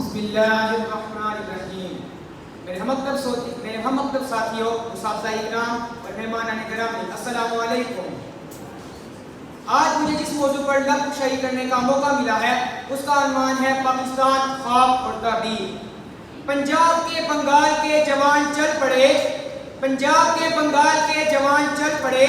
بسم اللہ الرحمن الرحیم۔ میرے ہم مکتب ساتھیوں، اساتذہ اکرام اور مہمانان گرامی، السلام علیکم۔ آج مجھے جس موضوع پر لفظ کشائی کرنے کا موقع ملا ہے اس کا عنوان ہے پاکستان، خواب اور تعبیر۔ پنجاب کے بنگال کے جوان چل پڑے، پنجاب کے بنگال کے جوان چل پڑے،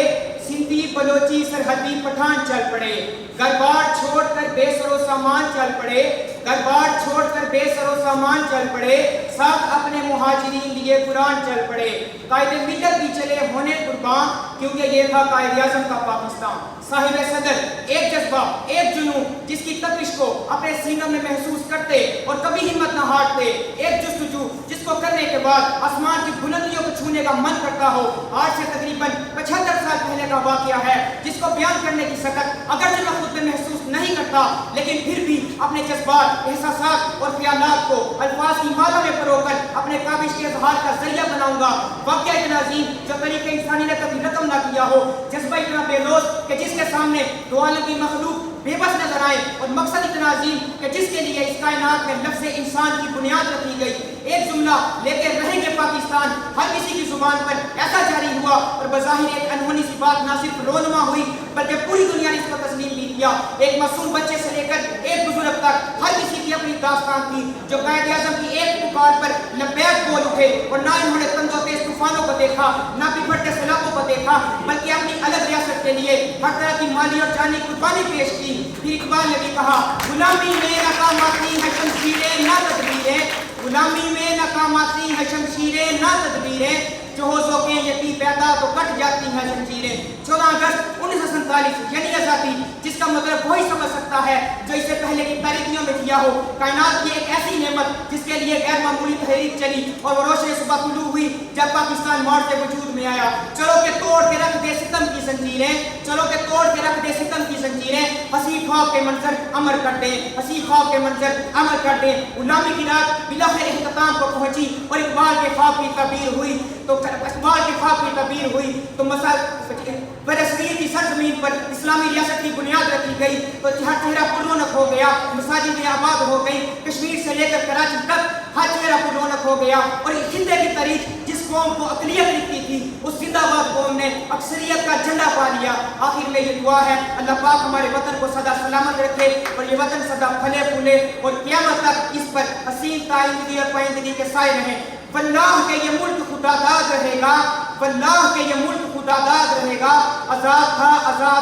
سندھی بلوچی سرحدی پٹھان چل پڑے، گھر بار چھوڑ کر بے سر و سامان چل پڑے، گھر بار چھوڑ کر بے سر و سامان چل پڑے، ساتھ اپنے مہاجرین لیے قرآن چل پڑے۔ قائد ملت بھی چلے ہونے قربان، کیونکہ یہ تھا قائد اعظم کا پاکستان۔ صاحب صدر ایک جذبہ، ایک جنون جس کی تپش کو اپنے سینوں میں محسوس کرتے اور کبھی ہمت نہ ہارتے، ایک جستجو جس کو کرنے کے بعد آسمان کی بلندیوں کو چھونے کا من کرتا ہو۔ آج سے تقریباً 75 سال پہلے کا واقعہ ہے جس کو بیان کرنے کی سکت اگرچہ میں خود میں محسوس نہیں کرتا، لیکن پھر بھی اپنے جذبات، احساسات اور خیالات کو الفاظ کی مالا میں پرو کر اپنے کاوش کے اظہار کا ذریعہ بناؤں گا۔ واقعہ اتنا عظیم جو طریقہ انسانی نے کبھی رقم نہ کیا ہو، جذبہ اتنا بے لوث کہ جس کے سامنے دو عالم کی مخلوق بے بس نظر آئے، اور مقصد اتنا عظیم کہ جس کے لیے اس کائنات میں لفظ انسان کی بنیاد رکھی گئی۔ ایک جملہ لیتے رہیں گے پاکستان ہر کسی کی زبان پر ایسا جاری ہوا، اور بظاہر ایک انہونی سی بات نہ صرف رونما ہوئی بلکہ پوری دنیا نے اس کو تسلیم بھی کیا۔ ایک معصوم بچے سے لے کر ایک بزرگ تک ہر کسی کی اپنی داستان تھی، جو قائد اعظم کی ایک پکار پر لبیک بول اٹھے، اور نہ انہوں نے تند و تیز طوفانوں کو دیکھا، نہ بپھرتے سیلابوں کو دیکھا، بلکہ اپنی الگ ریاست کے لیے ہر طرح کی مالی اور جانی قربانی پیش کی۔ پھر اقبال نے بھی کہا، غلامی میں ناکام آتی ہے شمشیریں نہ تدبیریں، غلامی میں ناکام آتی ہے شمشیریں نہ تدبیریں، جو ہو ذوقیں یقین پیدا تو کٹ جاتی ہیں زنجیریں۔ 14 اگست 1947 یعنی آزادی، جس کا مطلب وہی سمجھ سکتا ہے جو اس سے پہلے کی تاریخیوں میں کیا ہو۔ کائنات کی ایک ایسی نعمت جس کے لیے غیر معمولی تحریک چلی، اور وہ روشن صبح طلوع ہوئی جب پاکستان موڑ کے وجود میں آیا۔ چلو کہ توڑ کے رکھ دے ستم کی زنجیریں، چلو کہ توڑ کے رکھ دے ستم کی زنجیریں، ہنسی خواب کے منظر امر کر دیں، ہنسی خواب کے منظر امر کر دیں۔ غلامی کی رات بلاخر اختتام کو پہنچی، اور اقبال کے خواب کی تعبیر ہوئی تو اقبال کے خواب کی تعبیر ہوئی تو فلسطین کی سرزمین پر اسلامی ریاست کی بنیاد رکھی گئی، تو ہر چہرہ پر رونق ہو گیا، مساجدیں آباد ہو گئی، کشمیر سے لے کر کراچی تک ہر چہرہ پر رونق ہو گیا، اور اس خطے کی تاریخ جس قوم کو اقلیت لکھتی تھی اس زندہ باد قوم نے اکثریت کا جھنڈا پا لیا۔ آخر میں یہ دعا ہے، اللہ پاک ہمارے وطن کو سدا سلامت رکھے، اور یہ وطن سدا پھلے پھولے، اور قیامت تک اس پر حسین تائندگی اور پائندگی کے سائے رہیں۔ واللہ کہ یہ ملک خدا داد رہے گا، واللہ کہ یہ ملک خدا داد رہے گا۔ آزاد تھا آزاد